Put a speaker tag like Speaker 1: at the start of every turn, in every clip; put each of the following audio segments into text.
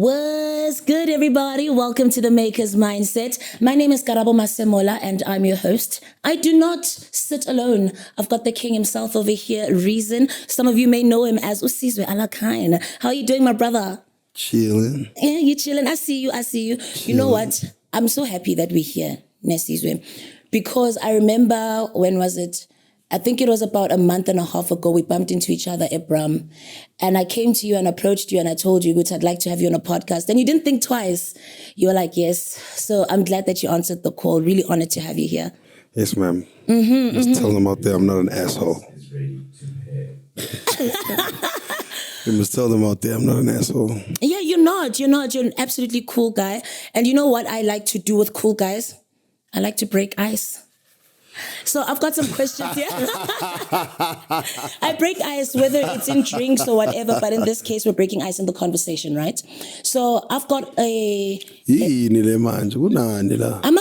Speaker 1: What's good, everybody? Welcome to the Maker's Mindset. My name is Karabo Masemola, and I'm your host. I do not sit alone. I've got the king himself over here, Reason. Some of you may know him as Sizwe, Alakine. How are you doing, my brother?
Speaker 2: Chilling.
Speaker 1: Yeah, you chilling. I see you. Chilling. You know what? I'm so happy that we're here, Sizwe, because I remember, when was it? I think it was about a month and a half ago, we bumped into each other at Bram. And I came to you and approached you and I told you, I'd like to have you on a podcast. And you didn't think twice. You were like, yes. So I'm glad that you answered the call. Really honored to have you here.
Speaker 2: Yes, ma'am. Just tell them out there I'm not an asshole. You must tell them out there I'm not an asshole.
Speaker 1: Yeah, you're not. You're an absolutely cool guy. And you know what I like to do with cool guys? I like to break ice. So I've got some questions here. I break ice, whether it's in drinks or whatever, but in this case, we're breaking ice in the conversation, right? So I've got I'm a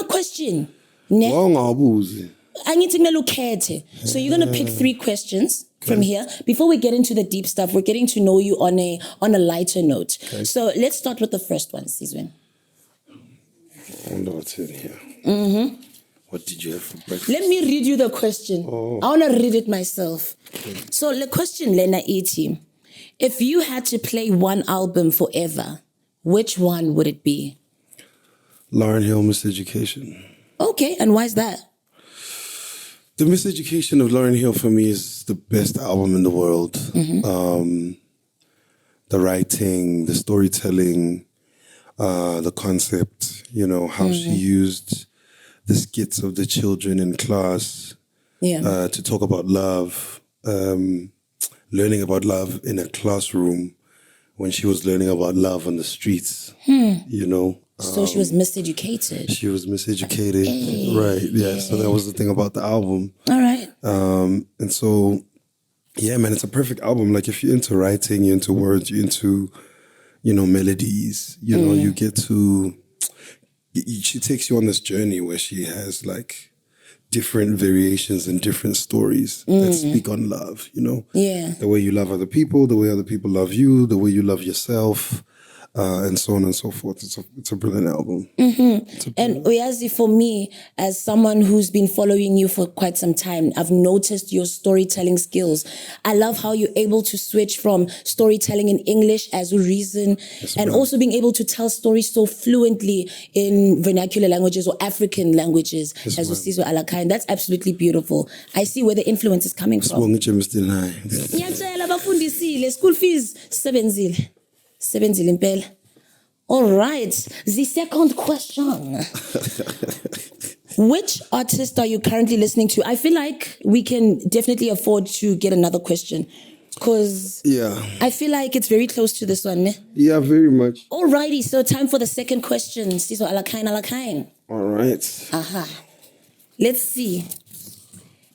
Speaker 1: question. I need to know. So you're going to pick 3 questions from here. Before we get into the deep stuff, we're getting to know you on a lighter note. Okay. So let's start with the first one, Sizwe.
Speaker 2: I wonder what's in here. What did you have for breakfast?
Speaker 1: Let me read you the question. I want to read it myself. Okay. So the question, Lena E.T. If you had to play one album forever, which one would it be?
Speaker 2: Lauryn Hill, Miseducation.
Speaker 1: Okay, and why is that?
Speaker 2: The Miseducation of Lauryn Hill for me is the best album in the world. The writing, the storytelling, the concept, how she used the skits of the children in class to talk about love, learning about love in a classroom when she was learning about love on the streets,
Speaker 1: So she was miseducated.
Speaker 2: She was miseducated, right, yeah. So that was the thing about the album.
Speaker 1: All right.
Speaker 2: And so, yeah, man, it's a perfect album. Like if you're into writing, you're into words, you're into, melodies, you get to... She takes you on this journey where she has like different variations and different stories that speak on love,
Speaker 1: Yeah.
Speaker 2: The way you love other people, the way other people love you, the way you love yourself, and so on and so forth. It's a brilliant album.
Speaker 1: And Oyazi, for me, as someone who's been following you for quite some time, I've noticed your storytelling skills. I love how you're able to switch from storytelling in English as Reason and also being able to tell stories so fluently in vernacular languages or African languages as Sizwe Alakine. That's absolutely beautiful. I see where the influence is coming from. School fees, 7 impela. All right. The second question. Which artist are you currently listening to? I feel like we can definitely afford to get another question because I feel like it's very close to this one.
Speaker 2: Yeah, very much.
Speaker 1: All righty. So time for the second question. Sizwe Alakine.
Speaker 2: All right.
Speaker 1: Let's see.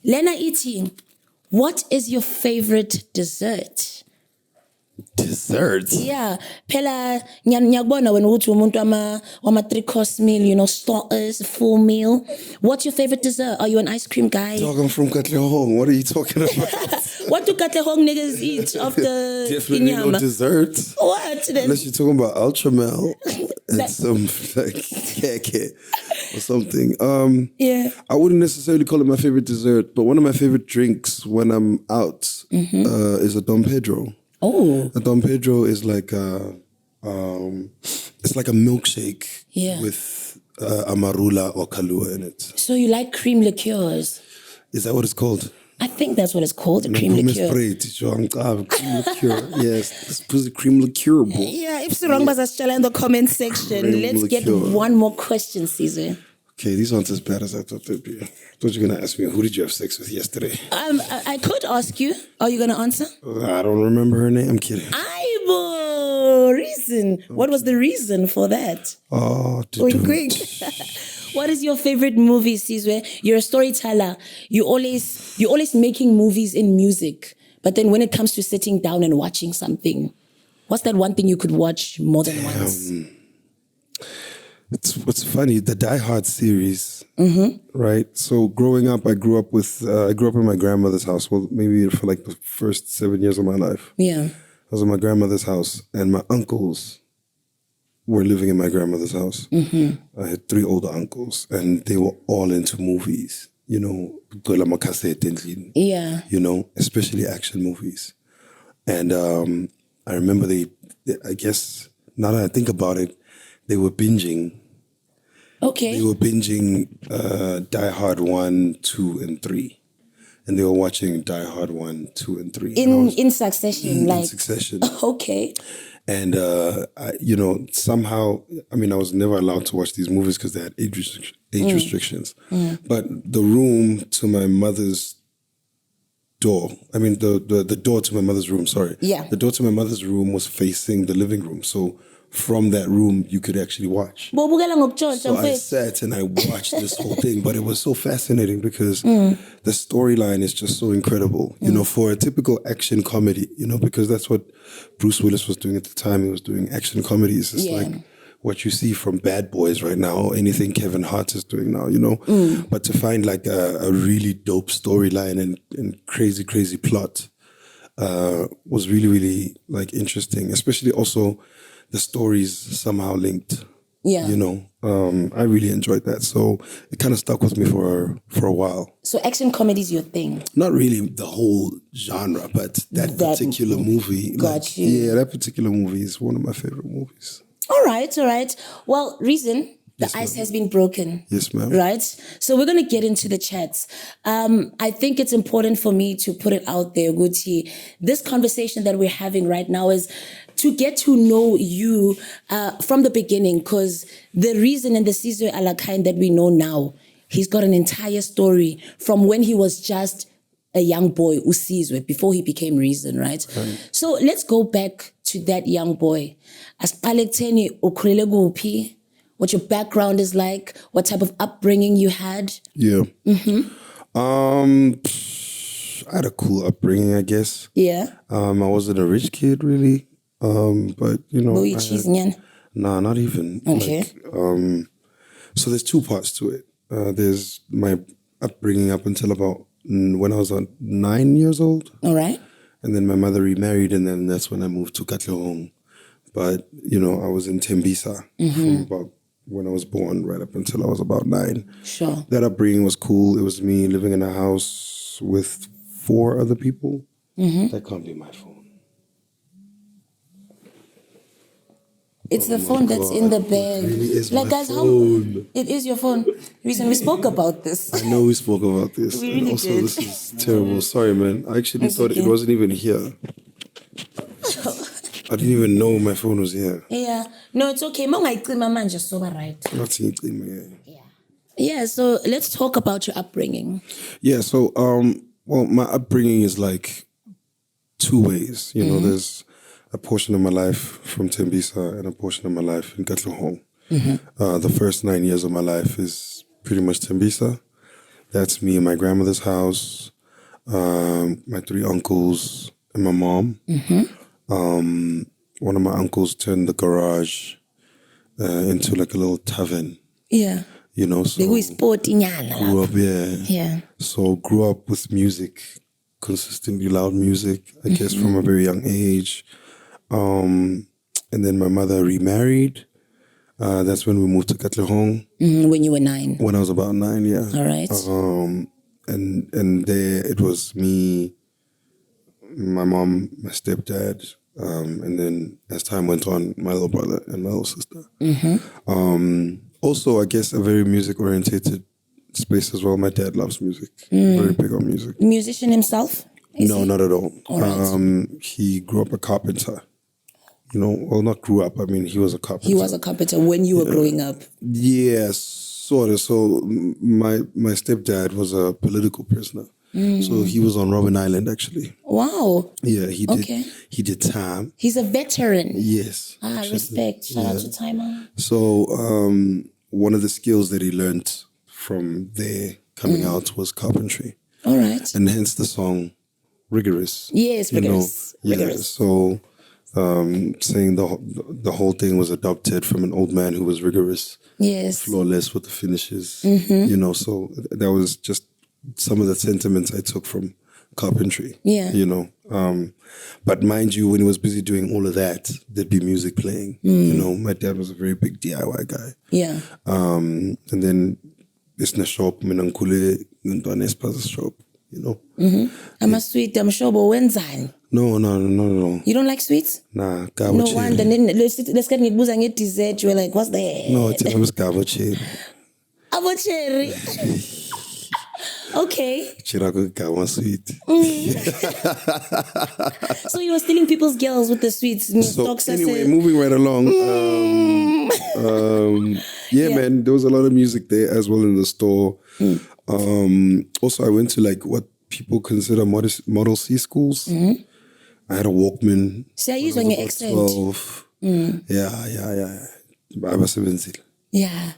Speaker 1: Lena E.T., what is your favorite dessert?
Speaker 2: Dessert?
Speaker 1: Yeah. Phela ngiyakubona wena ukuthi umuntu wama 3-course meal, starters, full meal. What's your favorite dessert? Are you an ice cream guy?
Speaker 2: Dog, I'm from Katlehong. What are you talking about?
Speaker 1: What do Katlehong niggas eat after
Speaker 2: Definitely
Speaker 1: inyama?
Speaker 2: No dessert.
Speaker 1: What then?
Speaker 2: Unless you're talking about Ultramel and some like keke or something. I wouldn't necessarily call it my favorite dessert, but one of my favorite drinks when I'm out is a Dom Pedro.
Speaker 1: Oh.
Speaker 2: A Dom Pedro is like it's like a milkshake with amarula or kalua in it.
Speaker 1: So you like cream liqueurs?
Speaker 2: Is that what it's called?
Speaker 1: I think that's what it's called, a cream liqueur.
Speaker 2: Cream liqueur. Yes, this is cream liqueur.
Speaker 1: Yeah, if it's wrong, in the comment section. Let's get one more question, Sizwe.
Speaker 2: Okay, these aren't as bad as I thought they'd be. I thought you were going to ask me, who did you have sex with yesterday?
Speaker 1: I could ask you. Are you going to answer?
Speaker 2: I don't remember her name. I'm kidding.
Speaker 1: Reason. What was the reason for that?
Speaker 2: Quick.
Speaker 1: What is your favorite movie, Sizwe? You're a storyteller. You're always making movies in music. But then when it comes to sitting down and watching something, what's that one thing you could watch more than once?
Speaker 2: It's funny, the Die Hard series, right? So growing up, I grew up in my grandmother's house. Well, maybe for like the first 7 years of my life.
Speaker 1: Yeah.
Speaker 2: I was in my grandmother's house, and my uncles were living in my grandmother's house. I had 3 older uncles, and they were all into movies. You know,
Speaker 1: Yeah.
Speaker 2: you know, especially action movies. And I remember I guess, now that I think about it, they were binging.
Speaker 1: Okay.
Speaker 2: They were binging Die Hard 1, 2, and 3. And they were watching Die Hard 1, 2, and 3.
Speaker 1: In succession,
Speaker 2: in succession.
Speaker 1: Okay.
Speaker 2: And, you know, somehow, I mean, I was never allowed to watch these movies because they had age restrictions. But the room to my mother's door, I mean, the door to my mother's room, sorry.
Speaker 1: Yeah.
Speaker 2: The door to my mother's room was facing the living room. So from that room, you could actually watch. So I sat and I watched this whole thing, but it was so fascinating because the storyline is just so incredible, you know, for a typical action comedy, you know, because that's what Bruce Willis was doing at the time. He was doing action comedies. It's like what you see from Bad Boys right now, or anything Kevin Hart is doing now, you know. But to find like a really dope storyline and crazy, crazy plot was really, really like interesting, especially also the stories somehow linked.
Speaker 1: Yeah.
Speaker 2: You know, I really enjoyed that. So it kind of stuck with me for a while.
Speaker 1: So action comedy is your thing?
Speaker 2: Not really the whole genre, but that particular movie.
Speaker 1: Got you.
Speaker 2: Yeah, that particular movie is one of my favorite movies.
Speaker 1: All right. Well, Reason, the ice has been broken.
Speaker 2: Yes, ma'am.
Speaker 1: Right? So we're going to get into the chats. I think it's important for me to put it out there, Guti. This conversation that we're having right now is to get to know you from the beginning, because the Reason and the Sizwe Alakine that we know now, he's got an entire story from when he was just a young boy, Sizwe, before he became Reason, right? So let's go back to that young boy. What your background is like, what type of upbringing you had.
Speaker 2: Yeah. I had a cool upbringing, I guess.
Speaker 1: Yeah.
Speaker 2: I wasn't a rich kid, really. But, you know. Nah, not even.
Speaker 1: Okay.
Speaker 2: Like, so there's 2 parts to it. There's my upbringing up until about when I was 9 years old.
Speaker 1: All right.
Speaker 2: And then my mother remarried, and then that's when I moved to Katlehong. But, you know, I was in Tembisa from about when I was born right up until I was about 9.
Speaker 1: Sure.
Speaker 2: That upbringing was cool. It was me living in a house with 4 other people. That can't be my phone.
Speaker 1: It's the phone that's in the bag.
Speaker 2: It really is
Speaker 1: like,
Speaker 2: my
Speaker 1: guys,
Speaker 2: phone.
Speaker 1: It is your phone. Reason we spoke about this.
Speaker 2: I know we spoke about this.
Speaker 1: We really
Speaker 2: and also,
Speaker 1: did.
Speaker 2: this is terrible. Sorry, man. I actually thought
Speaker 1: okay.
Speaker 2: it wasn't even here. I didn't even know my phone was here.
Speaker 1: Yeah. No, it's okay. My man just so right.
Speaker 2: Not seeing it.
Speaker 1: Yeah, so let's talk about your upbringing.
Speaker 2: Yeah, so well, my upbringing is like 2 ways. You know, there's a portion of my life from Tembisa and a portion of my life in Katlehong. The first 9 years of my life is pretty much Tembisa. That's me in my grandmother's house, my 3 uncles, and my mom. One of my uncles turned the garage into like a little tavern.
Speaker 1: Yeah.
Speaker 2: You know, so
Speaker 1: They sport in
Speaker 2: grew up,
Speaker 1: Yeah.
Speaker 2: So grew up with music, consistently loud music, I guess from a very young age. And then my mother remarried. That's when we moved to Katlehong.
Speaker 1: When you were 9.
Speaker 2: When I was about 9, yeah.
Speaker 1: All right.
Speaker 2: And there it was me, my mom, my stepdad, and then as time went on, my little brother and my little sister. Also, I guess a very music-orientated space as well. My dad loves music. Very big on music.
Speaker 1: Musician himself?
Speaker 2: No, not at all.
Speaker 1: All right.
Speaker 2: He grew up a carpenter. You know, well, not grew up. I mean, he was a carpenter.
Speaker 1: He was a carpenter when you were growing up.
Speaker 2: Yes, sort of. So my stepdad was a political prisoner. So he was on Robben Island, actually.
Speaker 1: Wow.
Speaker 2: Yeah, he did.
Speaker 1: Okay.
Speaker 2: He did time.
Speaker 1: He's a veteran.
Speaker 2: Yes.
Speaker 1: Respect. Shout out to Timer.
Speaker 2: So one of the skills that he learned from there coming out was carpentry.
Speaker 1: All right.
Speaker 2: And hence the song Rigorous.
Speaker 1: Yes, Rigorous.
Speaker 2: You know?
Speaker 1: Rigorous.
Speaker 2: So saying the whole thing was adopted from an old man who was rigorous.
Speaker 1: Yes.
Speaker 2: Flawless with the finishes. You know, so that was just some of the sentiments I took from carpentry.
Speaker 1: Yeah.
Speaker 2: You know, but mind you, when he was busy doing all of that, there'd be music playing. You know, my dad was a very big DIY guy.
Speaker 1: Yeah.
Speaker 2: And then business shop, minankule into an espace shop. You know.
Speaker 1: I'm a sweet. I'm sure, but when's I?
Speaker 2: No.
Speaker 1: You don't like sweets?
Speaker 2: Nah,
Speaker 1: No wonder. Then let's get ngibuza nge dessert. You're like, what's that?
Speaker 2: No, it's gabo cherry.
Speaker 1: Abo cherry. Okay.
Speaker 2: Chirago gabo sweet.
Speaker 1: So you were stealing people's girls with the sweets.
Speaker 2: So anyway, moving right along. Yeah, man, there was a lot of music there as well in the store. Also, I went to like what people consider Model C schools. I had a Walkman.
Speaker 1: See, I used when you're accent.
Speaker 2: 12. Yeah. I was 17.
Speaker 1: Yeah.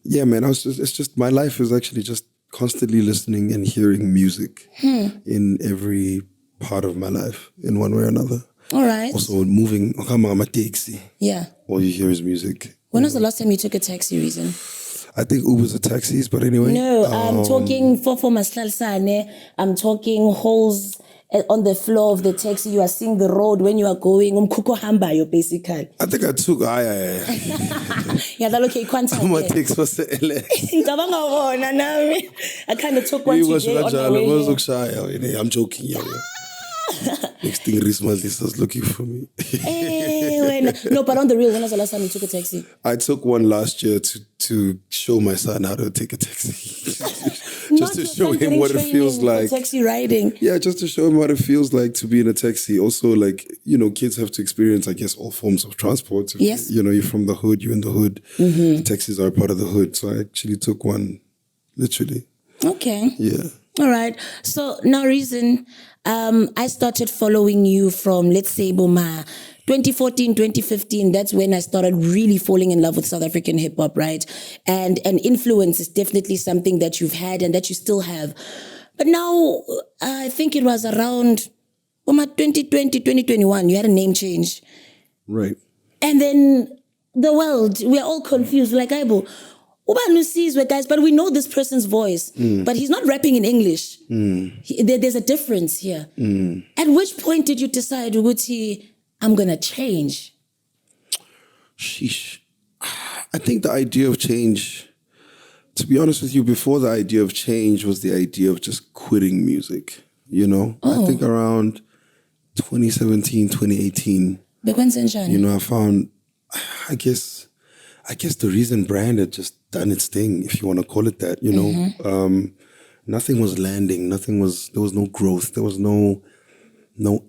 Speaker 2: Yeah, man, it's just, my life is actually just constantly listening and hearing music in every part of my life in one way or another.
Speaker 1: All right.
Speaker 2: Also moving, I'm a taxi.
Speaker 1: Yeah.
Speaker 2: All you hear is music.
Speaker 1: When was the last time you took a taxi, Reason?
Speaker 2: I think Ubers are taxis, but anyway.
Speaker 1: No, I'm talking for Maslalsane. I'm talking holes on the floor of the taxi. You are seeing the road when you are going. Kuko hambayo, basically.
Speaker 2: I think I took.
Speaker 1: Yeah, that okay.
Speaker 2: I'm a taxi for LA.
Speaker 1: I kind of took one today on the way.
Speaker 2: I'm joking. Yeah. Next thing, Risma is looking for me.
Speaker 1: No, but on the real, when was the last time you took a taxi?
Speaker 2: I took one last year to show my son how to take a taxi. just to show him what it feels like.
Speaker 1: Taxi riding.
Speaker 2: Yeah, just to show him what it feels like to be in a taxi. Also, like, you know, kids have to experience, I guess, all forms of transport.
Speaker 1: Yes.
Speaker 2: You know, you're from the hood, you're in the hood. The taxis are a part of the hood. So I actually took one, literally.
Speaker 1: Okay.
Speaker 2: Yeah.
Speaker 1: All right. So now, Reason, I started following you from, let's say, Boma, 2014, 2015. That's when I started really falling in love with South African hip hop, right? And influence is definitely something that you've had and that you still have. But now, I think it was around Boma 2020, 2021, you had a name change.
Speaker 2: Right.
Speaker 1: And then the world, we're all confused. Like, Aibo, Sizwe, guys, but we know this person's voice, but he's not rapping in English. There's a difference here. At which point did you decide, Uguti, I'm going to change?
Speaker 2: Sheesh. I think the idea of change, to be honest with you, before the idea of change was the idea of just quitting music, you know? I think around 2017, 2018, you know, I found, I guess the Reason brand had just done its thing, if you want to call it that, you know. Nothing was landing. There was no growth. There was no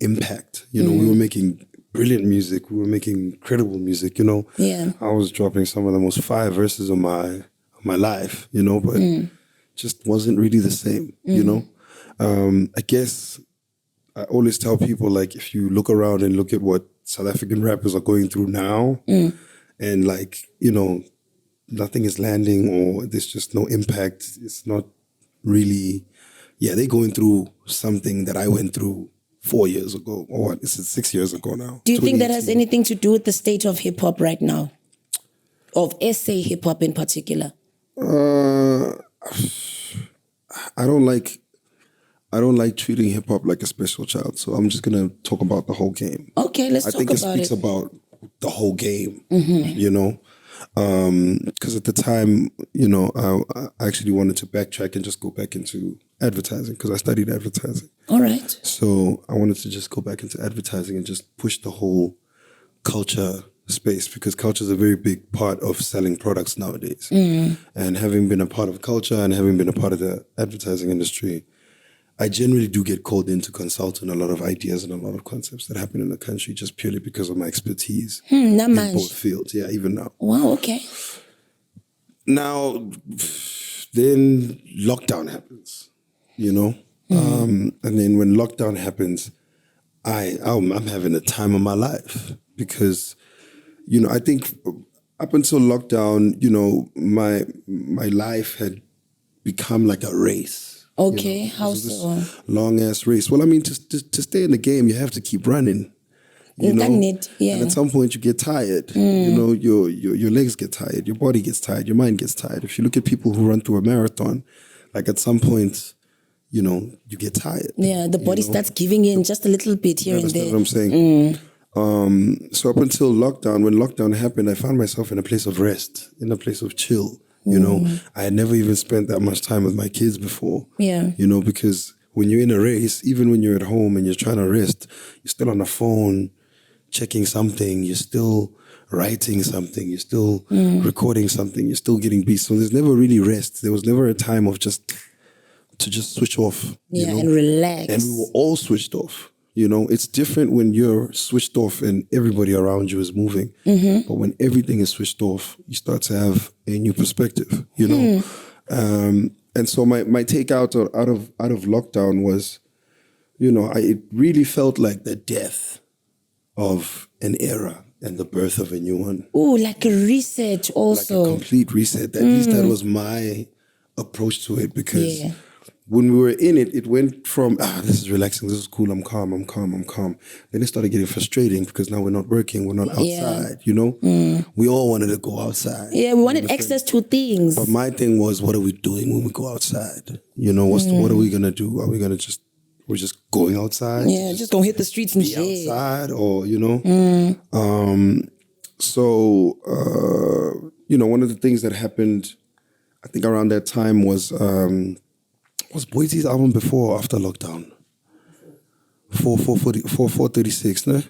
Speaker 2: impact. You know, we were making brilliant music. We were making incredible music, you know.
Speaker 1: Yeah.
Speaker 2: I was dropping some of the most fire verses of my life, you know, but just wasn't really the same, you know. I guess I always tell people, like, if you look around and look at what South African rappers are going through now, and like, you know, nothing is landing or there's just no impact. It's not really, they're going through something that I went through 4 years ago. Or what, is it 6 years ago now?
Speaker 1: Do you think that has anything to do with the state of hip hop right now? Of SA hip hop in particular?
Speaker 2: I don't like treating hip hop like a special child. So I'm just going to talk about the whole game.
Speaker 1: Okay, let's talk about it.
Speaker 2: I think it speaks about the whole game, you know? Because at the time, you know, I actually wanted to backtrack and just go back into advertising because I studied advertising.
Speaker 1: All right.
Speaker 2: So I wanted to just go back into advertising and just push the whole culture space because culture is a very big part of selling products nowadays. And having been a part of culture and having been a part of the advertising industry, I generally do get called in to consult on a lot of ideas and a lot of concepts that happen in the country just purely because of my expertise in both fields. Yeah, even now.
Speaker 1: Wow, okay.
Speaker 2: Now, then lockdown happens, you know? And then when lockdown happens, I'm having the time of my life because, you know, I think up until lockdown, you know, my life had become like a race.
Speaker 1: Okay,
Speaker 2: you know,
Speaker 1: how so?
Speaker 2: Long ass race. Well, I mean, to stay in the game, you have to keep running. You know, and at some point you get tired. You know, your legs get tired, your body gets tired, your mind gets tired. If you look at people who run through a marathon, like at some point, you get tired.
Speaker 1: Yeah, the body starts giving in just a little bit here and there.
Speaker 2: That's what I'm saying. So up until lockdown, when lockdown happened, I found myself in a place of rest, in a place of chill. I had never even spent that much time with my kids before.
Speaker 1: Yeah.
Speaker 2: Because when you're in a race, even when you're at home and you're trying to rest, you're still on the phone, checking something, you're still writing something, you're still recording something, you're still getting beat. So there's never really rest. There was never a time of just switch off.
Speaker 1: And relax.
Speaker 2: And we were all switched off. It's different when you're switched off and everybody around you is moving. But when everything is switched off, you start to have a new perspective, and so my take out of lockdown was, it really felt like the death of an era and the birth of a new one.
Speaker 1: Oh, like a reset also.
Speaker 2: Like a complete reset. At least that was my approach to it, because when we were in it, it went from, this is relaxing, this is cool, I'm calm. Then it started getting frustrating because now we're not working, we're not outside, We all wanted to go outside.
Speaker 1: Yeah, we wanted access to things.
Speaker 2: But my thing was, what are we doing when we go outside? What are we going to do? Are we going to we're just going outside?
Speaker 1: Yeah, just don't hit the streets and shit.
Speaker 2: Outside, or, So, one of the things that happened, I think around that time was Boyzi's album before or after lockdown? 436, no?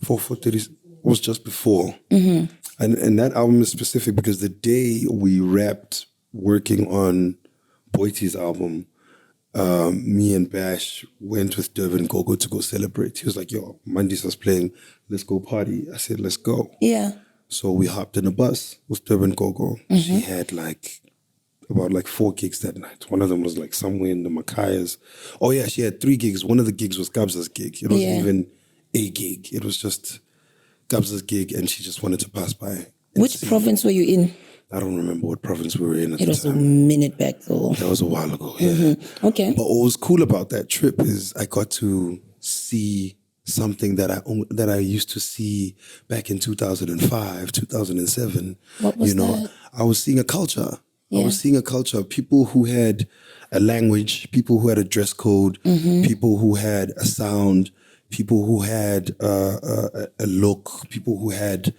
Speaker 2: 436 was just before. And that album is specific because the day we wrapped working on Boyzi's album, me and Bash went with Durban Gogo to go celebrate. He was like, yo, Mandisa's playing, let's go party. I said, let's go.
Speaker 1: Yeah.
Speaker 2: So we hopped in a bus with Durban Gogo. She had about 4 gigs that night. One of them was somewhere in the Makayas. Oh yeah, she had 3 gigs. One of the gigs was Gabza's gig. It wasn't even a gig. It was just Gabza's gig, and she just wanted to pass by.
Speaker 1: Which province were you in?
Speaker 2: I don't remember what province we were in at the time.
Speaker 1: It was a minute back though.
Speaker 2: That was a while ago, yeah.
Speaker 1: Okay.
Speaker 2: But what was cool about that trip is I got to see something that I used to see back in 2005, 2007.
Speaker 1: What was that?
Speaker 2: I was seeing a culture.
Speaker 1: Yeah.
Speaker 2: I was seeing a culture of people who had a language, people who had a dress code, people who had a sound, people who had a look, people who had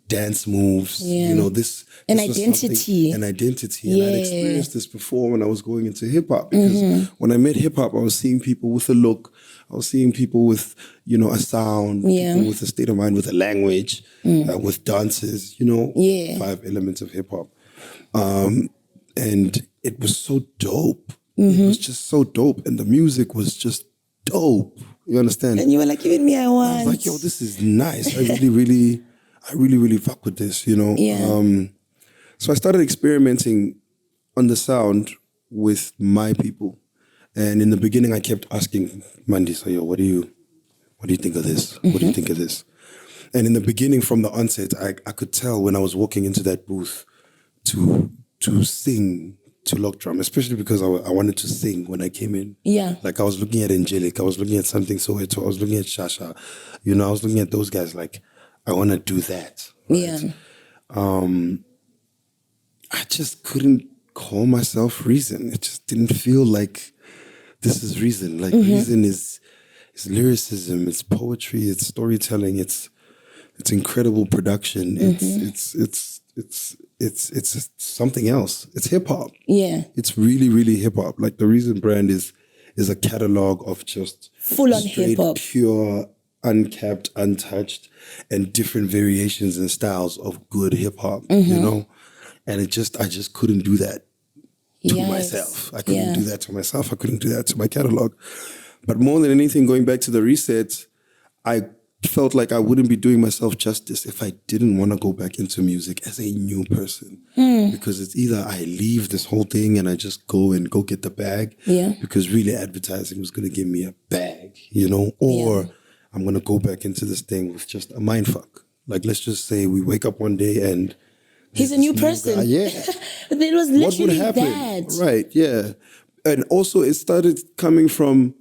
Speaker 2: dance moves. This
Speaker 1: an identity.
Speaker 2: And I'd experienced this before when I was going into hip hop, because when I met hip hop, I was seeing people with a look. I was seeing people with, a sound, people with a state of mind, with a language, with dances, 5 elements of hip hop. And it was so dope. It was just so dope. And the music was just dope. You understand?
Speaker 1: And you were like, even me, I want.
Speaker 2: I was like, yo, this is nice. I really fuck with this,
Speaker 1: Yeah.
Speaker 2: So I started experimenting on the sound with my people. And in the beginning, I kept asking Mandisa, yo, what do you think of this? What do you think of this? And in the beginning, from the onset, I could tell when I was walking into that booth to sing to Lock Drum, especially because I wanted to sing when I came in.
Speaker 1: Yeah.
Speaker 2: I was looking at Angelic, I was looking at Something Soweto, I was looking at Shasha, I was looking at those guys I want to do that. Right?
Speaker 1: Yeah.
Speaker 2: I just couldn't call myself Reason. It just didn't feel like this is Reason. Reason is lyricism, it's poetry, it's storytelling, it's incredible production. It's something else. It's hip hop.
Speaker 1: Yeah.
Speaker 2: It's really, really hip hop. The Reason brand is a catalog of just
Speaker 1: full on hip hop,
Speaker 2: pure, uncapped, untouched, and different variations and styles of good hip hop. And I just couldn't do that to myself. I couldn't do that to myself. I couldn't do that to my catalog. But more than anything, going back to the reset, I felt like I wouldn't be doing myself justice if I didn't want to go back into music as a new person. Because it's either I leave this whole thing and I just go get the bag, because really advertising was going to give me a bag, or I'm going to go back into this thing with just a mind fuck. Let's just say we wake up one day and
Speaker 1: he's a new person.
Speaker 2: Yeah.
Speaker 1: It was literally
Speaker 2: what would happen?
Speaker 1: that.
Speaker 2: Right, yeah. And also it started coming from,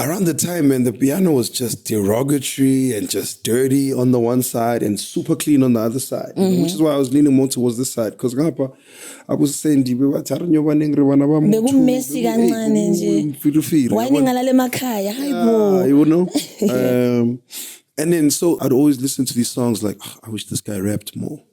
Speaker 2: around the time, man, the piano was just derogatory and just dirty on the one side and super clean on the other side, which is why I was leaning more towards this side. Because I was saying,
Speaker 1: Bekumessy kancane nje. Wayeningalala emakhaya,
Speaker 2: you know? And then so I'd always listen to these songs like, oh, I wish this guy rapped more.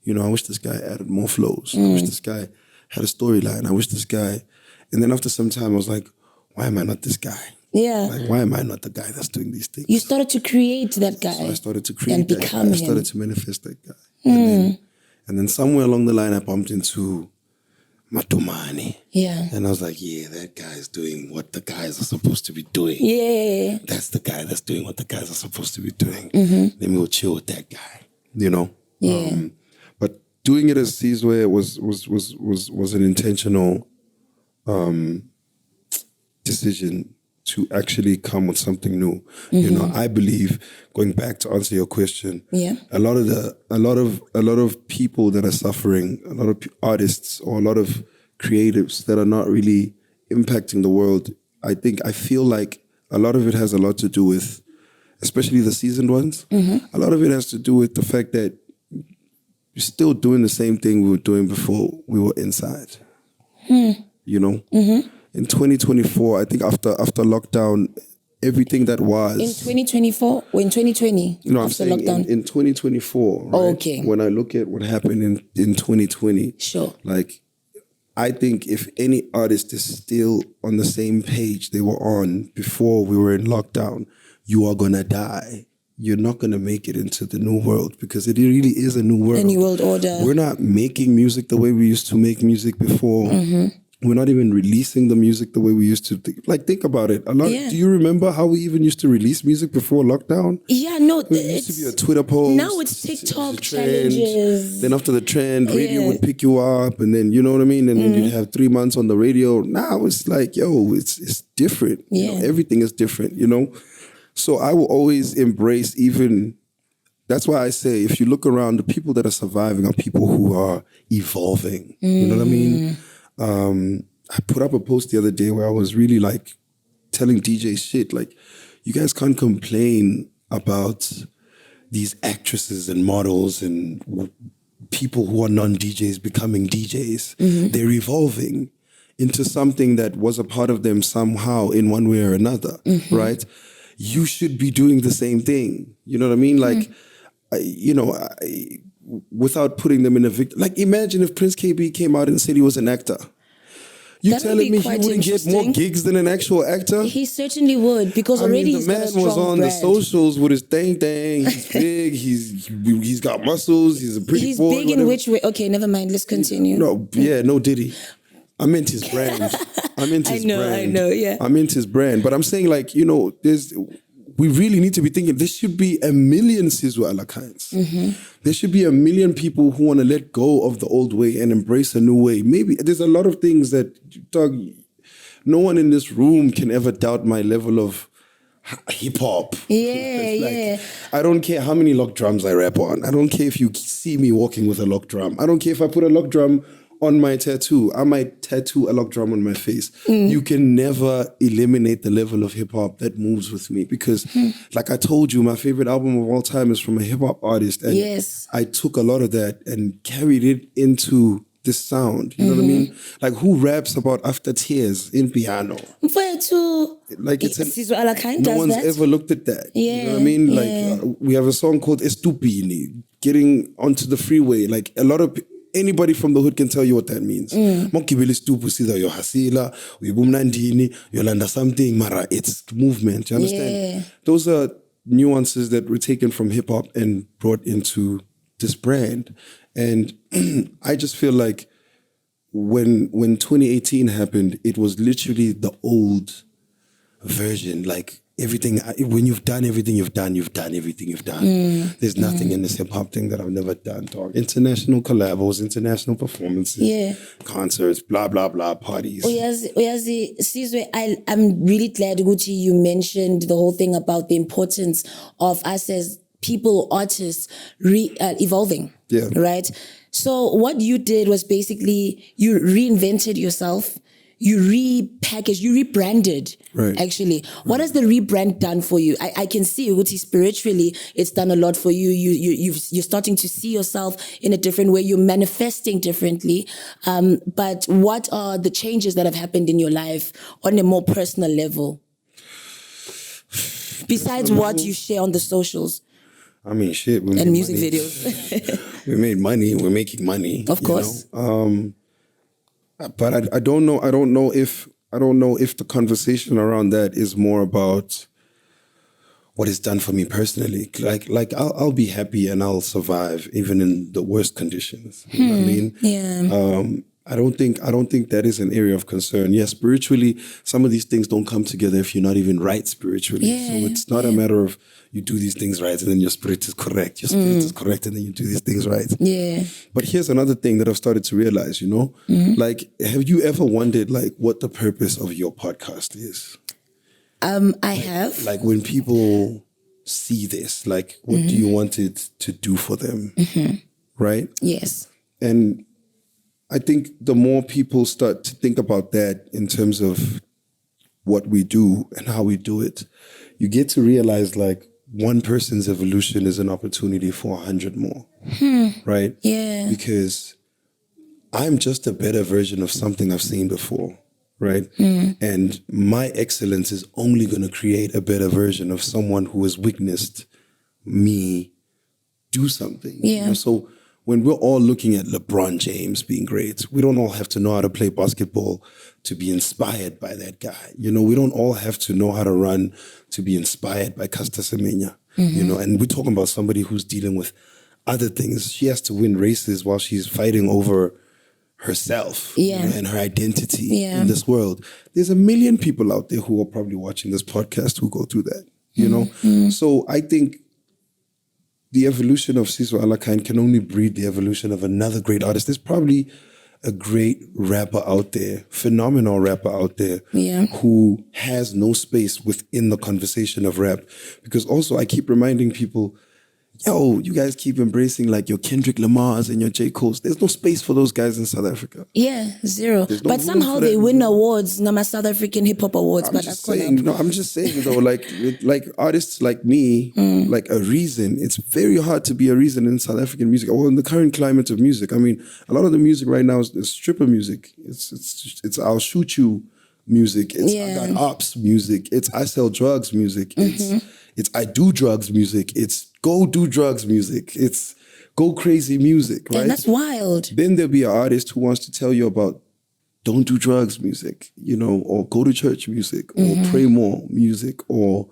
Speaker 2: You know, I wish this guy added more flows. I wish this guy had a storyline. I wish this guy... And then after some time, I was like, why am I not this guy?
Speaker 1: Yeah.
Speaker 2: Like, why am I not the guy that's doing these things?
Speaker 1: You started to create that guy.
Speaker 2: So I started to create
Speaker 1: and
Speaker 2: that
Speaker 1: become
Speaker 2: guy.
Speaker 1: him.
Speaker 2: I started to manifest that guy. And then somewhere along the line, I bumped into Matumani.
Speaker 1: Yeah.
Speaker 2: And I was like, yeah, that guy is doing what the guys are supposed to be doing.
Speaker 1: Yeah.
Speaker 2: That's the guy that's doing what the guys are supposed to be doing. Let me go chill with that guy, you know?
Speaker 1: Yeah.
Speaker 2: But doing it as Sizwe was an intentional decision to actually come with something new. You know, I believe, going back to answer your question, a lot of people that are suffering, a lot of artists or a lot of creatives that are not really impacting the world, I feel like a lot of it has a lot to do with, especially the seasoned ones, a lot of it has to do with the fact that you're still doing the same thing we were doing before we were inside. You know? In 2024, I think after lockdown, everything that was...
Speaker 1: In 2024 or in 2020?
Speaker 2: No, I'm
Speaker 1: after
Speaker 2: saying
Speaker 1: lockdown?
Speaker 2: in 2024, right?
Speaker 1: Oh, okay.
Speaker 2: When I look at what happened in 2020,
Speaker 1: sure.
Speaker 2: Like, I think if any artist is still on the same page they were on before we were in lockdown, you are going to die. You're not going to make it into the new world because it really is a new world.
Speaker 1: A new world order.
Speaker 2: We're not making music the way we used to make music before. We're not even releasing the music the way we used to. Think about it. Do you remember how we even used to release music before lockdown?
Speaker 1: Yeah, no.
Speaker 2: It used to be a Twitter post.
Speaker 1: Now it's TikTok challenges.
Speaker 2: Then after the trend, radio would pick you up, and then, you know what I mean? And then you'd have 3 months on the radio. Now it's like, yo, it's different.
Speaker 1: Yeah.
Speaker 2: You know, everything is different, you know? So I will always embrace even... That's why I say, if you look around, the people that are surviving are people who are evolving. You know what I mean? I put up a post the other day where I was really like telling DJs shit. Like, you guys can't complain about these actresses and models and people who are non-DJs becoming DJs. They're evolving into something that was a part of them somehow in one way or another, right? You should be doing the same thing. You know what I mean? Like, without putting them in a victim. Like, imagine if Prince KB came out and said he was an actor. You telling me he wouldn't get more gigs than an actual actor?
Speaker 1: He certainly would, because already he's got a strong
Speaker 2: brand. The man was on the socials with his thing. He's big. He's got muscles. He's a pretty boy.
Speaker 1: He's big in which way? Okay, never mind. Let's continue.
Speaker 2: No Diddy. I meant his brand. I know, yeah. I meant his brand. But I'm saying, like, you know, we really need to be thinking, there should be 1 million Sizwe Alakines. There should be 1 million people who want to let go of the old way and embrace a new way. Maybe there's a lot of things that, dog, no one in this room can ever doubt my level of hip hop.
Speaker 1: Yeah.
Speaker 2: I don't care how many lock drums I rap on. I don't care if you see me walking with a lock drum. I don't care if I put a lock drum on my tattoo. I might tattoo a lock drum on my face. You can never eliminate the level of hip hop that moves with me because, like I told you, my favorite album of all time is from a hip hop artist. And I took a lot of that and carried it into this sound. You know what I mean? Like, who raps about after tears in piano? Like, it's
Speaker 1: Sizwe Alakine
Speaker 2: no one's ever looked at that. You know what I mean? Like, we have a song called Estupini, getting onto the freeway. Like, a lot of anybody from the hood can tell you what that means. You're hasila, you're something, mara, it's movement. You understand? Those are nuances that were taken from hip hop and brought into this brand. And I just feel like when 2018 happened, it was literally the old version. Like, everything, when you've done everything you've done, you've done everything you've done. There's nothing in this hip-hop thing that I've never done, dog. International collabos, international performances, concerts, blah, blah, blah, parties.
Speaker 1: Sizwe, I'm really glad, Gucci, you mentioned the whole thing about the importance of us as people, artists, evolving, right? So what you did was basically you reinvented yourself. you repackaged, you rebranded.
Speaker 2: Right.
Speaker 1: Actually, what has the rebrand done for you? I can see Uti spiritually, it's done a lot for you. You're starting to see yourself in a different way. You're manifesting differently. But what are the changes that have happened in your life on a more personal level? Besides what you share on the socials.
Speaker 2: I mean, shit.
Speaker 1: And music videos.
Speaker 2: We made money. We're making money.
Speaker 1: Of course.
Speaker 2: But I don't know. I don't know if the conversation around that is more about what it's done for me personally. Like I'll be happy and I'll survive even in the worst conditions. You know what I mean?
Speaker 1: Yeah.
Speaker 2: I don't think that is an area of concern. Yeah, spiritually, some of these things don't come together if you're not even right spiritually.
Speaker 1: Yeah,
Speaker 2: so it's not a matter of you do these things right and then your spirit is correct. Your spirit is correct and then you do these things right.
Speaker 1: Yeah.
Speaker 2: But here's another thing that I've started to realize, you know? Like, have you ever wondered like what the purpose of your podcast is?
Speaker 1: I have.
Speaker 2: Like when people see this, like what do you want it to do for them? Right?
Speaker 1: Yes.
Speaker 2: And I think the more people start to think about that in terms of what we do and how we do it, you get to realize like one person's evolution is an opportunity for 100 more, right?
Speaker 1: Yeah.
Speaker 2: Because I'm just a better version of something I've seen before, right? And my excellence is only going to create a better version of someone who has witnessed me do something.
Speaker 1: Yeah.
Speaker 2: You know? So when we're all looking at LeBron James being great, we don't all have to know how to play basketball to be inspired by that guy. You know, we don't all have to know how to run to be inspired by Caster Semenya. You know, and we're talking about somebody who's dealing with other things. She has to win races while she's fighting over herself you know, and her identity in this world. There's a million people out there who are probably watching this podcast who go through that, you know? So I think the evolution of Sizwe Alakine can only breed the evolution of another great artist. There's probably a great rapper out there, phenomenal rapper out there, who has no space within the conversation of rap. Because also I keep reminding people, yo, you guys keep embracing like your Kendrick Lamars and your J. Cole's. There's no space for those guys in South Africa.
Speaker 1: Yeah, zero.
Speaker 2: No
Speaker 1: but somehow they win awards, no matter South African hip hop awards.
Speaker 2: I'm just saying though, like artists like me, like a reason. It's very hard to be a reason in South African music, or in the current climate of music. I mean, a lot of the music right now is stripper music. It's I'll shoot you music. It's I got ops music. It's I sell drugs music. It's I do drugs music. It's go do drugs music. It's go crazy music, right?
Speaker 1: And that's wild.
Speaker 2: Then there'll be an artist who wants to tell you about don't do drugs music, you know, or go to church music, or pray more music, or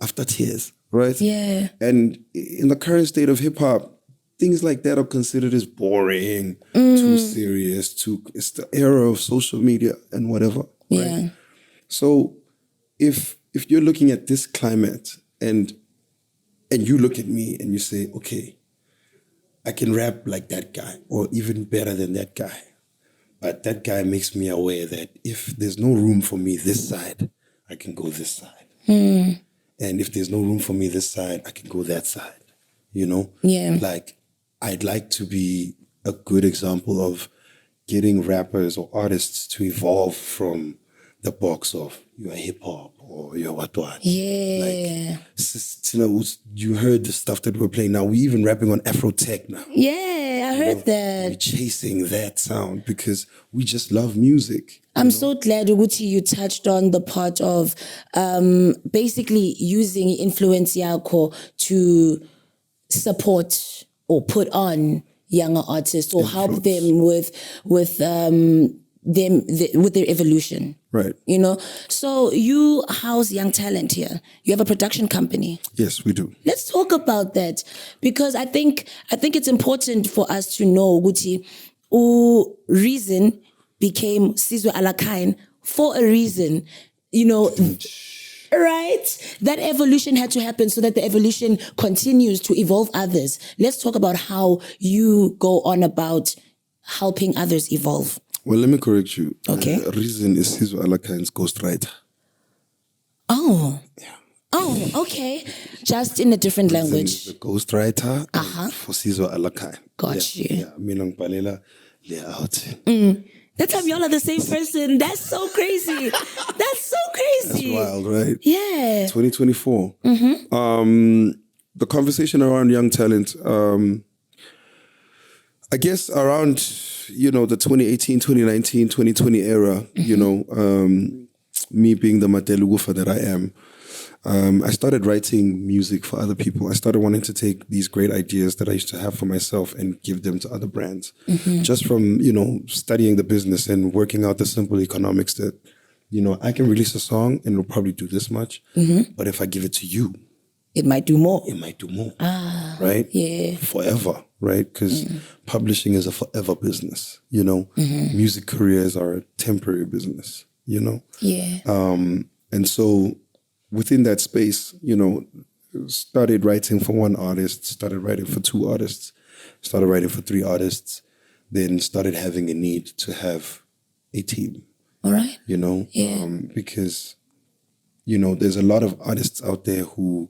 Speaker 2: after tears, right?
Speaker 1: Yeah.
Speaker 2: And in the current state of hip hop, things like that are considered as boring, too serious, it's the era of social media and whatever. Right?
Speaker 1: Yeah.
Speaker 2: So if you're looking at this climate and you look at me and you say, okay, I can rap like that guy or even better than that guy. But that guy makes me aware that if there's no room for me this side, I can go this side. And if there's no room for me this side, I can go that side. You know?
Speaker 1: Yeah.
Speaker 2: Like, I'd like to be a good example of getting rappers or artists to evolve from the box of you're hip hop or you're what.
Speaker 1: Yeah.
Speaker 2: Like, you heard the stuff that we're playing now. We're even rapping on Afro tech now.
Speaker 1: Yeah, I heard that.
Speaker 2: We're chasing that sound because we just love music.
Speaker 1: I'm so glad, Uguti, you touched on the part of basically using influence yako to support or put on younger artists or help them with their evolution.
Speaker 2: Right.
Speaker 1: You know? So you house young talent here. You have a production company.
Speaker 2: Yes, we do.
Speaker 1: Let's talk about that because I think it's important for us to know, Guti, reason became Sizwe Alakine for a reason, you know, right? That evolution had to happen so that the evolution continues to evolve others. Let's talk about how you go on about helping others evolve.
Speaker 2: Well, let me correct you.
Speaker 1: Okay.
Speaker 2: Reason is Sizwe Alakine's ghostwriter.
Speaker 1: Oh.
Speaker 2: Yeah.
Speaker 1: Oh, okay. Just in a different language.
Speaker 2: He's a ghostwriter for Sizwe Alakine.
Speaker 1: Got you.
Speaker 2: Yeah, mina ngibhalela layout.
Speaker 1: That time y'all are the same person. That's so crazy. That's so crazy.
Speaker 2: That's wild, right?
Speaker 1: Yeah.
Speaker 2: 2024. The conversation around young talent, I guess around, the 2018, 2019, 2020 era, me being the Matelugufa that I am, I started writing music for other people. I started wanting to take these great ideas that I used to have for myself and give them to other brands. Just from, studying the business and working out the simple economics that, I can release a song and it'll probably do this much. But if I give it to you,
Speaker 1: it might do more.
Speaker 2: It might do more. Right?
Speaker 1: Yeah.
Speaker 2: Forever, right? Because publishing is a forever business, Music careers are a temporary business,
Speaker 1: Yeah.
Speaker 2: And so within that space, started writing for one artist, started writing for two artists, started writing for three artists, then started having a need to have a team.
Speaker 1: All right.
Speaker 2: Because, there's a lot of artists out there who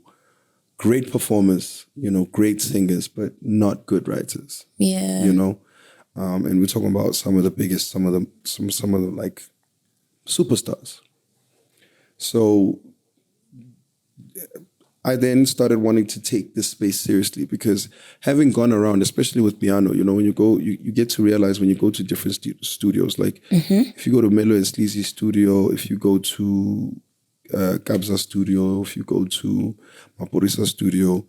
Speaker 2: great performers, great singers, but not good writers.
Speaker 1: Yeah.
Speaker 2: And we're talking about some of the biggest, some of the like superstars. So I then started wanting to take this space seriously because having gone around, especially with piano, when you go, you get to realize when you go to different studios, like if you go to Melo and Sleazy studio, if you go to Kabza studio, if you go to Maporisa studio,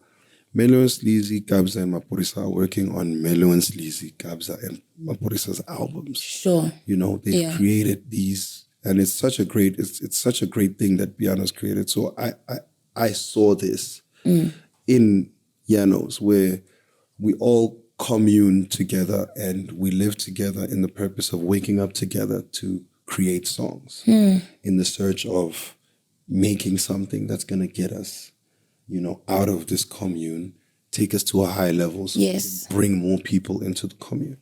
Speaker 2: Melo and Sleazy, Kabza and Maporisa are working on Melo and Sleazy, Kabza and Maporisa's albums.
Speaker 1: Sure.
Speaker 2: They created these, and it's such a great thing that piano's created. So I saw this in Llanos, where we all commune together and we live together in the purpose of waking up together to create songs in the search of making something that's going to get us, out of this commune, take us to a high level so we can bring more people into the commune,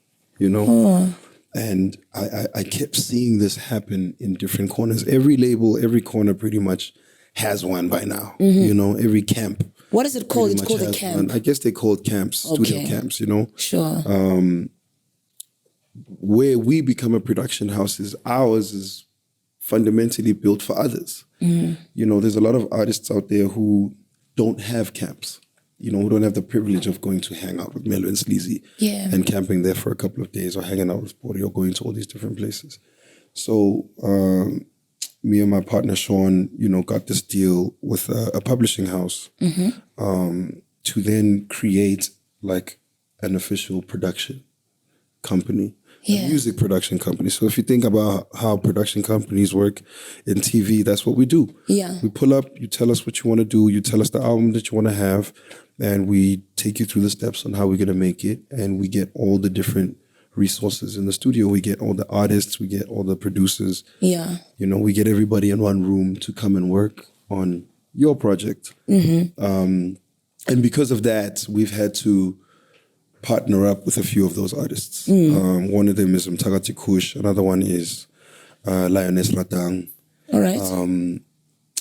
Speaker 2: And I kept seeing this happen in different corners. Every label, every corner pretty much has one by now, every camp.
Speaker 1: What is it called? It's called a camp.
Speaker 2: One. I guess they called camps, studio camps,
Speaker 1: Sure.
Speaker 2: Where we become a production house is ours is fundamentally built for others. There's a lot of artists out there who don't have camps, who don't have the privilege of going to hang out with Melo and Sleazy and camping there for a couple of days or hanging out with Pori or going to all these different places. So me and my partner, Sean, got this deal with a publishing house to then create like an official production company. A music production company. So if you think about how production companies work in TV, that's what we do.
Speaker 1: Yeah.
Speaker 2: We pull up, you tell us what you want to do, you tell us the album that you want to have, and we take you through the steps on how we're going to make it, and we get all the different resources in the studio. We get all the artists, we get all the producers.
Speaker 1: Yeah.
Speaker 2: We get everybody in one room to come and work on your project. And because of that, we've had to partner up with a few of those artists. One of them is Mtakati Kush. Another one is Lioness Ratang.
Speaker 1: All right.
Speaker 2: And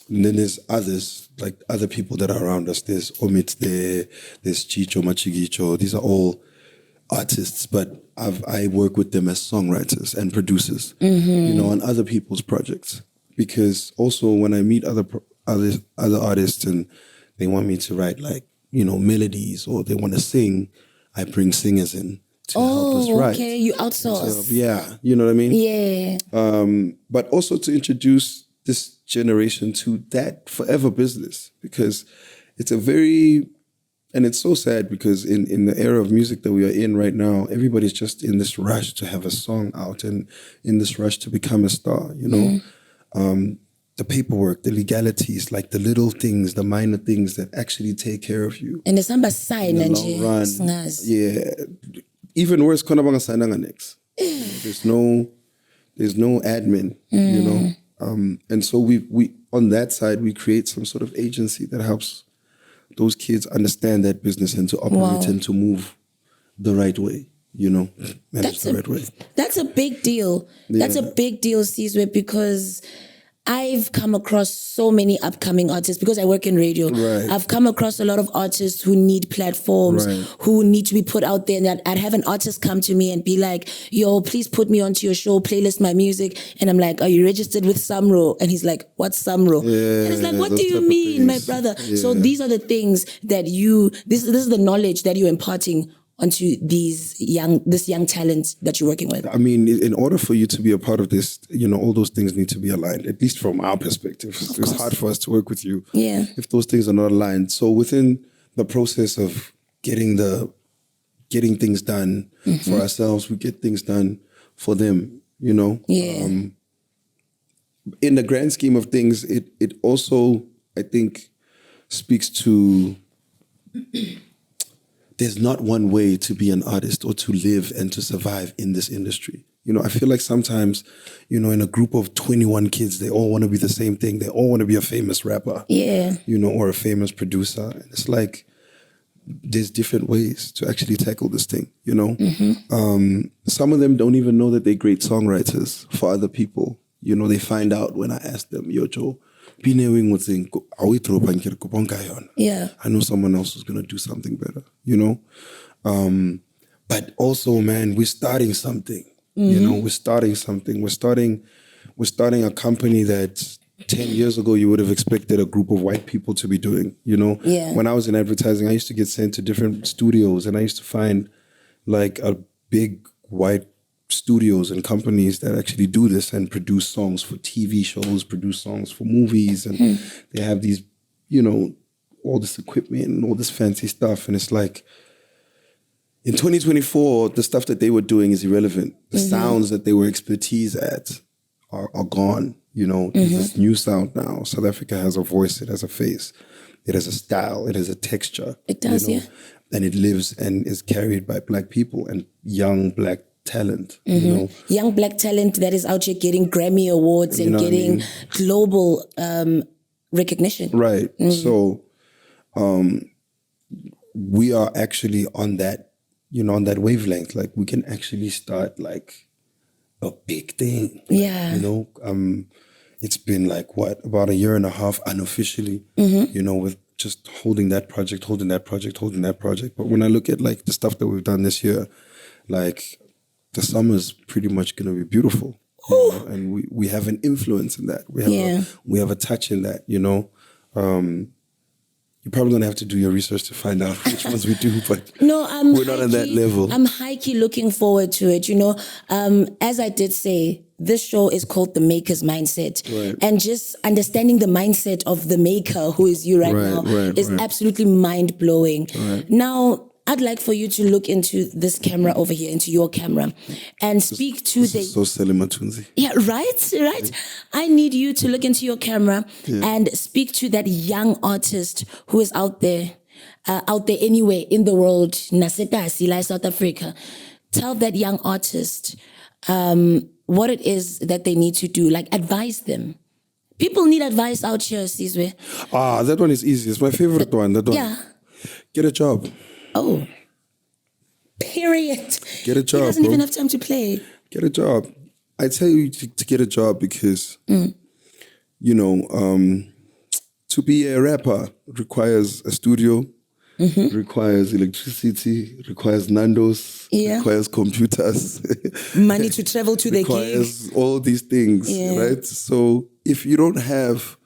Speaker 2: then there's others, like other people that are around us. There's Omid there, there's Chicho Machigicho. These are all artists, but I work with them as songwriters and producers, on other people's projects. Because also when I meet other artists and they want me to write like, melodies or they want to sing, I bring singers in to help us write.
Speaker 1: Okay, you outsource.
Speaker 2: You know what I mean?
Speaker 1: Yeah.
Speaker 2: But also to introduce this generation to that forever business, because it's and it's so sad because in the era of music that we are in right now, everybody's just in this rush to have a song out and in this rush to become a star, the paperwork, the legalities, like the little things, the minor things that actually take care of you.
Speaker 1: And the samba sign
Speaker 2: in the long run. Yeah. Even worse, konabanga sign next. There's no admin, and so we on that side we create some sort of agency that helps those kids understand that business and to operate and to move the right way, manage the right way.
Speaker 1: That's a big deal. Yeah. That's a big deal, Sizwe, because I've come across so many upcoming artists because I work in radio.
Speaker 2: Right.
Speaker 1: I've come across a lot of artists who need platforms, who need to be put out there. And I'd have an artist come to me and be like, yo, please put me onto your show, playlist my music. And I'm like, are you registered with Samro? And he's like, what's Samro?
Speaker 2: Yeah,
Speaker 1: and it's like, what do you mean, my brother?
Speaker 2: Yeah.
Speaker 1: So these are the things that this is the knowledge that you're imparting onto this young talent that you're working with.
Speaker 2: I mean, in order for you to be a part of this, all those things need to be aligned, at least from our perspective. It's hard for us to work with you if those things are not aligned. So within the process of getting things done for ourselves, we get things done for them,
Speaker 1: Yeah.
Speaker 2: In the grand scheme of things, it also, I think, speaks to... There's not one way to be an artist or to live and to survive in this industry. I feel like sometimes, in a group of 21 kids, they all want to be the same thing. They all want to be a famous rapper, or a famous producer. And it's like, there's different ways to actually tackle this thing, Some of them don't even know that they're great songwriters for other people. They find out when I ask them, yo, Joe, I know someone else is going to do something better, But also, man, we're starting something, we're starting something. We're starting a company that 10 years ago you would have expected a group of white people to be doing, When I was in advertising, I used to get sent to different studios and I used to find like a big white studios and companies that actually do this and produce songs for TV shows, produce songs for movies, and they have these, all this equipment and all this fancy stuff. And it's like, in 2024, the stuff that they were doing is irrelevant. The sounds that they were expertise at are gone. There's this new sound now. South Africa has a voice, it has a face, it has a style, it has a texture.
Speaker 1: It does, yeah.
Speaker 2: And it lives and is carried by Black people and young Black talent,
Speaker 1: Young Black talent that is out here getting Grammy Awards and getting global recognition.
Speaker 2: Right. So we are actually on that, on that wavelength. Like we can actually start like a big thing.
Speaker 1: Yeah.
Speaker 2: It's been like about a year and a half unofficially, with just holding that project. But when I look at like the stuff that we've done this year, like the summer's pretty much going to be beautiful, and we have an influence in that. We have a touch in that, You're probably going to have to do your research to find out which ones we do, but we're not on that level.
Speaker 1: I'm high-key looking forward to it, As I did say, this show is called The Maker's Mindset.
Speaker 2: Right.
Speaker 1: And just understanding the mindset of the maker, who is you right now, is absolutely mind-blowing.
Speaker 2: Right.
Speaker 1: Now, I'd like for you to look into this camera over here, into your camera, and speak to
Speaker 2: this is so Selimatunzi.
Speaker 1: Yeah, right. I need you to look into your camera and speak to that young artist who is out there anywhere in the world, Naseta Asila, South Africa. Tell that young artist what it is that they need to do, like advise them. People need advice out here, Sizwe.
Speaker 2: That one is easy. It's my favorite one. That one.
Speaker 1: Yeah.
Speaker 2: Get a job.
Speaker 1: Oh. Period.
Speaker 2: Get a job.
Speaker 1: He doesn't
Speaker 2: bro.
Speaker 1: even have time to play.
Speaker 2: Get a job. I tell you to get a job because, to be a rapper requires a studio, requires electricity, requires Nando's, requires computers.
Speaker 1: Money to travel to the gig.
Speaker 2: Requires all these things, right? So if you don't have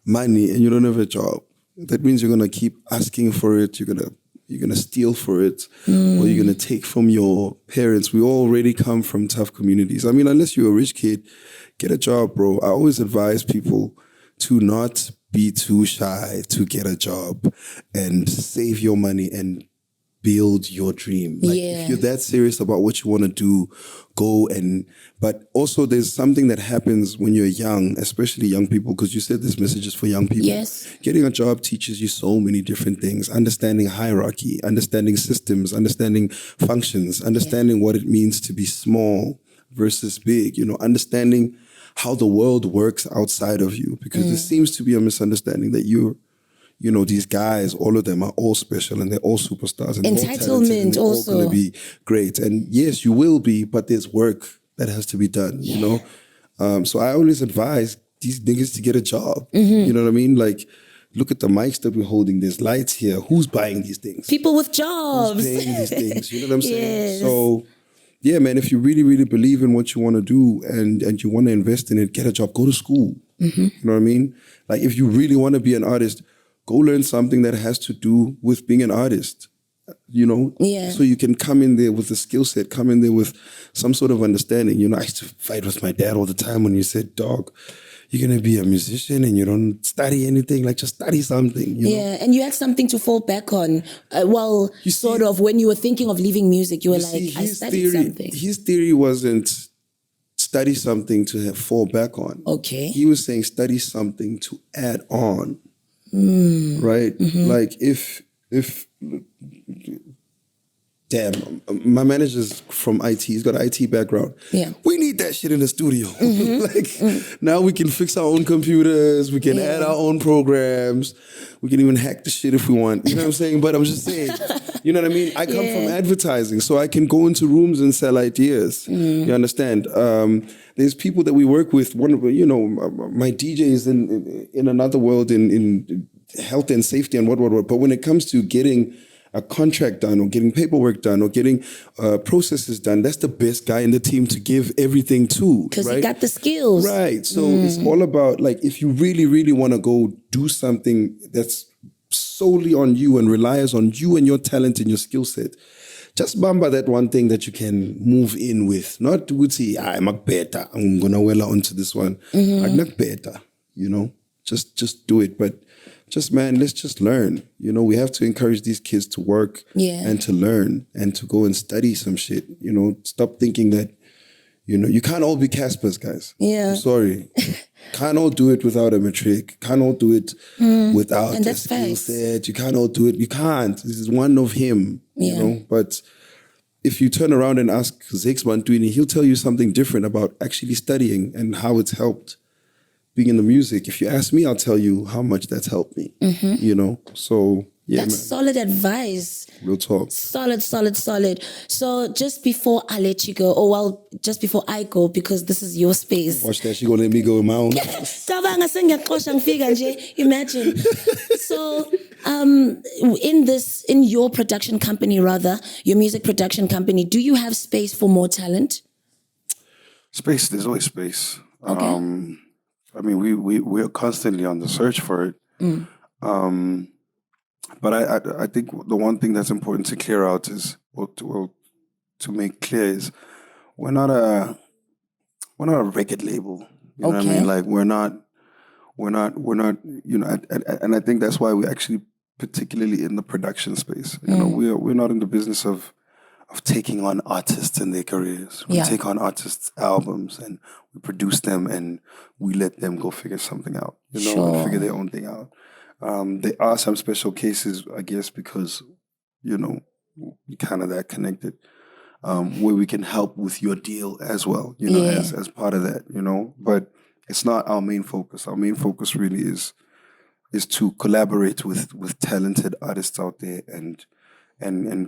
Speaker 2: money and you don't have a job, that means you're going to keep asking for it. You're going to steal for it, or you're going to take from your parents. We already come from tough communities. I mean, unless you're a rich kid, get a job, bro. I always advise people to not be too shy to get a job and save your money and build your dream. Like if you're that serious about what you want to do, go but also there's something that happens when you're young, especially young people, because you said this message is for young people.
Speaker 1: Yes.
Speaker 2: Getting a job teaches you so many different things, understanding hierarchy, understanding systems, understanding functions, understanding what it means to be small versus big, understanding how the world works outside of you, because there seems to be a misunderstanding that these guys, all of them are all special and they're all superstars. And
Speaker 1: entitlement
Speaker 2: and they're
Speaker 1: also.
Speaker 2: all going to be great. And yes, you will be, but there's work that has to be done, So I always advise, these niggas to get a job. You know what I mean? Like, look at the mics that we're holding. There's lights here. Who's buying these things?
Speaker 1: People with jobs.
Speaker 2: Who's paying these things? You know what I'm saying? So, yeah, man, if you really, really believe in what you want to do and you want to invest in it, get a job, go to school. You know what I mean? Like, if you really want to be an artist, go learn something that has to do with being an artist. You know?
Speaker 1: Yeah.
Speaker 2: So you can come in there with a skill set, come in there with some sort of understanding. You know, I used to fight with my dad all the time when he said, dog, you're going to be a musician and you don't study anything. Like, just study something. You know?
Speaker 1: And you had something to fall back on. When you were thinking of leaving music, you were like, I studied something.
Speaker 2: His theory wasn't study something to fall back on.
Speaker 1: Okay.
Speaker 2: He was saying study something to add on. Right? Like, if damn, my manager's from IT. He's got an IT background.
Speaker 1: Yeah.
Speaker 2: We need that shit in the studio. Now we can fix our own computers. We can add our own programs. We can even hack the shit if we want. You know what I'm saying? But I'm just saying, you know what I mean? I come from advertising, so I can go into rooms and sell ideas. You understand? There's people that we work with. One of, you know, my DJ is in another world in health and safety and what. But when it comes to getting a contract done or getting paperwork done or getting processes done, that's the best guy in the team to give everything to.
Speaker 1: Because he got the skills.
Speaker 2: Right. So it's all about, like, if you really, really want to go do something that's solely on you and relies on you and your talent and your skill set, just bamba that one thing that you can move in with. Not to say, I'm better, I'm going to well onto this one. I'm not better, you know. Just do it. But man, let's just learn. You know, we have to encourage these kids to work and to learn and to go and study some shit. You know, stop thinking that, you know, you can't all be Caspers, guys.
Speaker 1: Yeah.
Speaker 2: I'm sorry. Can't all do it without a matric. Can't all do it without a skill set. You can't all do it. You can't. This is one of him, you know. But if you turn around and ask Zex Bantwini, he'll tell you something different about actually studying and how it's helped being in the music. If you ask me, I'll tell you how much that's helped me, you know? So, yeah,
Speaker 1: that's solid advice.
Speaker 2: Real talk.
Speaker 1: Solid. So just before I let you go, just before I go, because this is your space.
Speaker 2: Watch that, she gonna let me go in my own.
Speaker 1: Imagine. So, in your production company, your music production company, do you have space for more talent?
Speaker 2: Space, there's always space.
Speaker 1: Okay.
Speaker 2: I mean, we're constantly on the search for it. But I think the one thing that's important to clear out is, to make clear is, we're not a record label. You know what I mean? Like, we're not, you know, and I think that's why we're actually particularly in the production space. You know, we're not in the business of taking on artists in their careers. We take on artists' albums and we produce them and we let them go figure something out, you know, and figure their own thing out. There are some special cases, I guess, because, you know, we're kind of that connected, where we can help with your deal as well, you know, as part of that, you know. But it's not our main focus. Our main focus really is to collaborate with talented artists out there and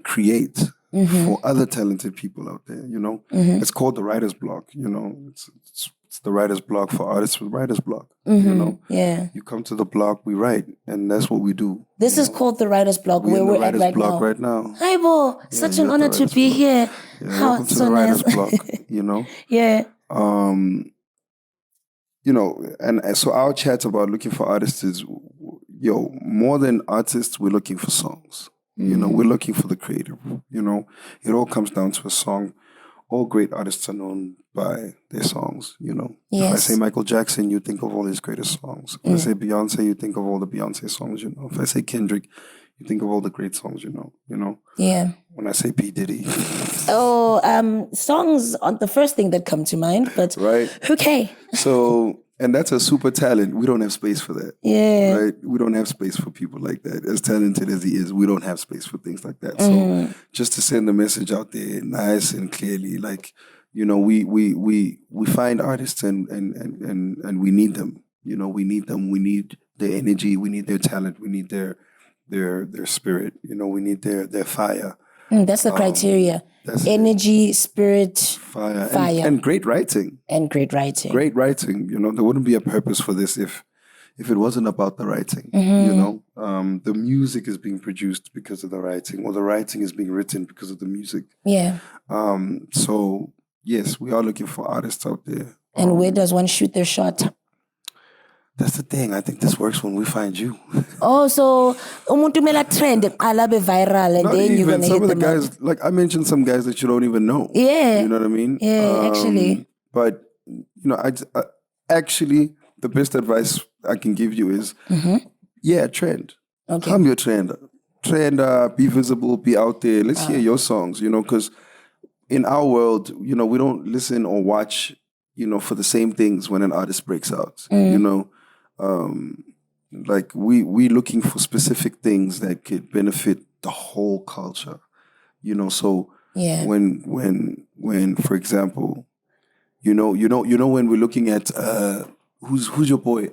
Speaker 2: create for other talented people out there, you know. It's called the writer's block, you know. It's the writer's block for artists with writer's block, you know. Yeah. You come to the block, we write, and that's what we do.
Speaker 1: This is called the writer's block, where we're at right now. Hi, Bo. Such an honor to be here.
Speaker 2: Welcome to the writer's block, you know.
Speaker 1: Yeah.
Speaker 2: You know, and so our chat about looking for artists is, more than artists, we're looking for songs. You know, we're looking for the creative. You know, it all comes down to a song. All great artists are known by their songs, you know. Yes. If I say Michael Jackson, you think of all his greatest songs. If I say Beyonce, you think of all the Beyonce songs, you know. If I say Kendrick, you think of all the great songs, you know. Yeah. When I say P. Diddy.
Speaker 1: Songs aren't the first thing that come to mind, but okay.
Speaker 2: So, and that's a super talent. We don't have space for that. Yeah. Right? We don't have space for people like that. As talented as he is, we don't have space for things like that. So just to send the message out there nice and clearly, like, you know, we find artists and we need them. You know, we need them. We need their energy. We need their talent. We need their spirit. You know, we need their fire.
Speaker 1: That's the criteria. Energy, spirit,
Speaker 2: fire. And great writing.
Speaker 1: Great writing.
Speaker 2: Great writing. There wouldn't be a purpose for this if it wasn't about the writing. The music is being produced because of the writing, or the writing is being written because of the music.
Speaker 1: Yeah.
Speaker 2: So yes, we are looking for artists out there.
Speaker 1: And where does one shoot their shot?
Speaker 2: That's the thing. I think this works when we find you.
Speaker 1: Oh, so umuntu mela trend ala be viral, and
Speaker 2: Not
Speaker 1: then you're
Speaker 2: even
Speaker 1: gonna
Speaker 2: some
Speaker 1: hit
Speaker 2: of the guys.
Speaker 1: up.
Speaker 2: Like I mentioned, some guys that you don't even know.
Speaker 1: Yeah,
Speaker 2: you know what I mean.
Speaker 1: Yeah, actually.
Speaker 2: But I actually the best advice I can give you is, trend.
Speaker 1: Okay.
Speaker 2: I'm your trend. Be visible, be out there. Let's hear your songs. Because in our world, we don't listen or watch, for the same things when an artist breaks out. Like we looking for specific things that could benefit the whole culture. So when for example, when we're looking at who's your boy?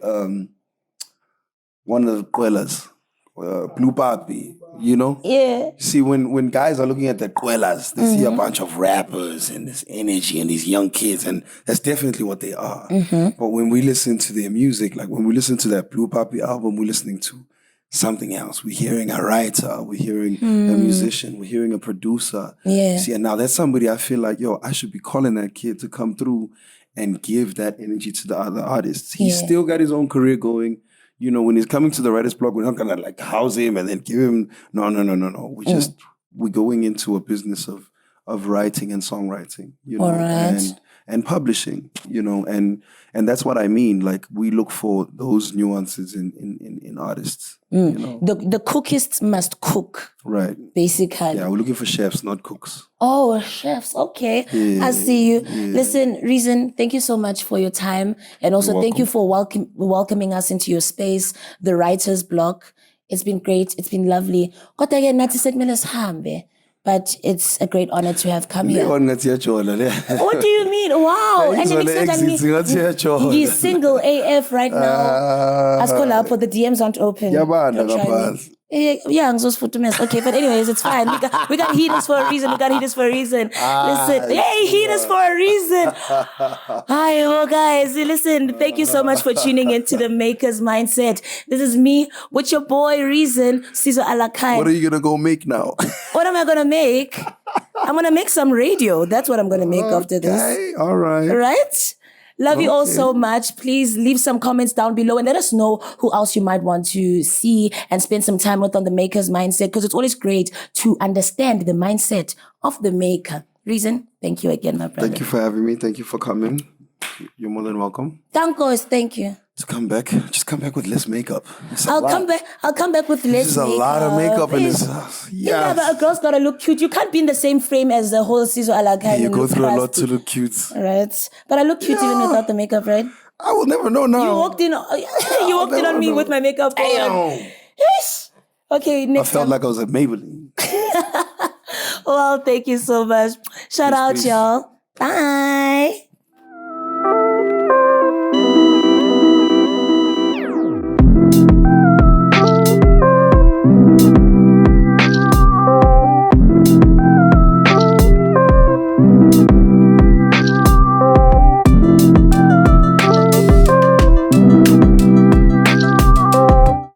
Speaker 2: One of the Quellas, Blue Papi,
Speaker 1: Yeah.
Speaker 2: See, when guys are looking at the Quellas, they see a bunch of rappers and this energy and these young kids, and that's definitely what they are. But when we listen to their music, like when we listen to that Blue Papi album, we're listening to something else. We're hearing a writer, we're hearing a musician, we're hearing a producer.
Speaker 1: Yeah.
Speaker 2: See, and now that's somebody I feel like, I should be calling that kid to come through and give that energy to the other artists. He's still got his own career going. When he's coming to the writer's block, we're not gonna like house him and then give him. No. We're going into a business of writing and songwriting, and publishing, and that's what I mean. Like we look for those nuances in artists.
Speaker 1: The cookists must cook.
Speaker 2: Right.
Speaker 1: Basically.
Speaker 2: Yeah, we're looking for chefs, not cooks.
Speaker 1: Oh, chefs. Okay.
Speaker 2: Yeah,
Speaker 1: I see you.
Speaker 2: yeah.
Speaker 1: Listen, Reason, thank you so much for your time. And also
Speaker 2: You're
Speaker 1: thank you for welcoming us into your space, the writer's block. It's been great. It's been lovely. But it's a great honor to have come here. What do you mean? Wow. And then he's single AF right now. Ask for the DMs aren't open. Okay, but anyways, it's fine. We got heaters for a reason. Listen, heaters for a reason. Hi, well, guys, listen. Thank you so much for tuning into the Maker's Mindset. This is me with your boy Reason, Sizwe Alakine.
Speaker 2: What are you gonna go make now?
Speaker 1: What am I gonna make? I'm gonna make some radio. That's what I'm gonna make after this.
Speaker 2: Okay, all right.
Speaker 1: Right? Love you all so much. Please leave some comments down below and let us know who else you might want to see and spend some time with on the Maker's Mindset, because it's always great to understand the mindset of the maker. Reason, thank you again, my brother.
Speaker 2: Thank you for having me. Thank you for coming. You're more than welcome.
Speaker 1: Thank you.
Speaker 2: To come back, just come back with less makeup.
Speaker 1: I'll come back with less makeup.
Speaker 2: This is a lot of makeup in this house.
Speaker 1: Yeah, but a girl's gotta look cute. You can't be in the same frame as the whole Sizwe Alakine.
Speaker 2: You go through a lot to look cute.
Speaker 1: Right. But I look cute even without the makeup, right?
Speaker 2: I will never know now.
Speaker 1: You walked in on me with my makeup on. Yes. Okay, next
Speaker 2: I felt like I was at Maybelline.
Speaker 1: Well, thank you so much. Shout out, y'all. Bye.